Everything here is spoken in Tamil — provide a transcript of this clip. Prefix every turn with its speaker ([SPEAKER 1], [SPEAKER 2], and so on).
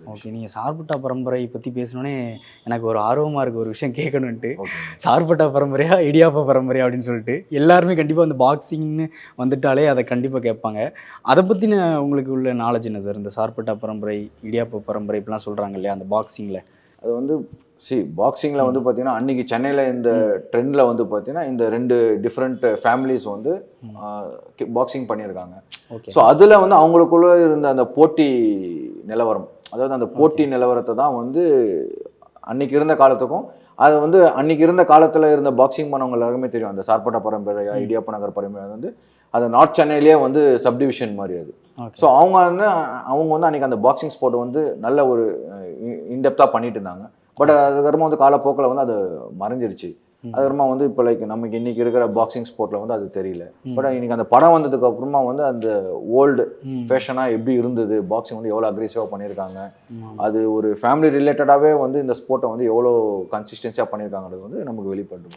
[SPEAKER 1] ஓகே. நீங்க சார்பட்டா பரம்பரை பத்தி பேசினோனே, எனக்கு ஒரு ஆர்வமா இருக்கு ஒரு விஷயம் கேட்கணுன்ட்டு.
[SPEAKER 2] ஓகேங்க.
[SPEAKER 1] சார்பட்டா பரம்பரையா? இடியாப்ப பரம்பரையா? அப்படின்னு சொல்லிட்டு. எல்லாருமே கண்டிப்பா அந்த பாக்ஸிங்ன்னு வந்துட்டாலே அத கண்டிப்பா கேட்பாங்க. அத பத்தின உங்களுக்கு உள்ள நாலேட்ஜ் என்ன சார்? இந்த சார்பட்டா பரம்பரை, இடியாப்ப பரம்பரை இப்படிலாம் சொல்றாங்க இல்லையா? அந்த பாக்ஸிங்ல.
[SPEAKER 2] அது வந்து பாக்ஸிங்ல வந்து
[SPEAKER 1] ம்.
[SPEAKER 2] பார்த்தீங்கன்னா, அன்னைக்கு சென்னையில இந்த
[SPEAKER 1] ம்.
[SPEAKER 2] ட்ரெண்ட்ல வந்து பார்த்தீங்கன்னா, இந்த 2 டிஃபரண்ட் ஃபேமிலீஸ் வந்து
[SPEAKER 1] ம்.
[SPEAKER 2] ஆ பாக்ஸிங் பண்ணியிருக்காங்க.
[SPEAKER 1] ஓகே.
[SPEAKER 2] ஸோ அதுல வந்து அவங்களுக்குள்ள இருந்த அந்த போட்டி நிலவரம். அதாவது அந்த
[SPEAKER 1] ஓகே.
[SPEAKER 2] போட்டி நிலவரத்த தான் வந்து அன்னைக்கு இருந்த காலத்துக்கும், அது வந்து அன்னைக்கு இருந்த காலத்துல இருந்த பாக்ஸிங் பண்ணவங்க எல்லாருக்குமே தெரியும். அந்த சார்பட்டா பரம்பரையா,
[SPEAKER 1] ம்.
[SPEAKER 2] இடியாப்ப நகர் பரம்பரை வந்து அது நார்த் சென்னையிலேயே வந்து சப்டிவிஷன் மாரி அது.
[SPEAKER 1] ஓகே.
[SPEAKER 2] ஸோ அவங்க வந்து அன்னைக்கு அந்த பாக்ஸிங் ஸ்போர்ட் வந்து நல்ல ஒரு இன்டெப்த்தா பண்ணிட்டு இருந்தாங்க. But
[SPEAKER 1] okay.
[SPEAKER 2] அதுக்கப்புறமா வந்து காலப்போக்குல வந்து அது மறைஞ்சிருச்சு.
[SPEAKER 1] ம்.
[SPEAKER 2] அதுக்கப்புறமா வந்து இப்போ லைக் நமக்கு இன்னைக்கு இருக்கிற பாக்ஸிங் ஸ்போர்ட்ல வந்து அது தெரியல. பட்
[SPEAKER 1] ம்.
[SPEAKER 2] இன்னைக்கு அந்த படம் வந்ததுக்கு அப்புறமா வந்து அந்த ஓல்டு
[SPEAKER 1] ம்.
[SPEAKER 2] ஃபேஷனா எப்படி இருந்தது, பாக்ஸிங் வந்து எவ்வளோ அக்ரெசிவா பண்ணியிருக்காங்க.
[SPEAKER 1] ஆமா.
[SPEAKER 2] அது ஒரு ஃபேமிலி ரிலேட்டடாவே வந்து இந்த ஸ்போர்ட்ட வந்து எவ்வளோ கன்சிஸ்டன்ஸியா பண்ணியிருக்காங்கன்றது வந்து நமக்கு வெளிப்படுது.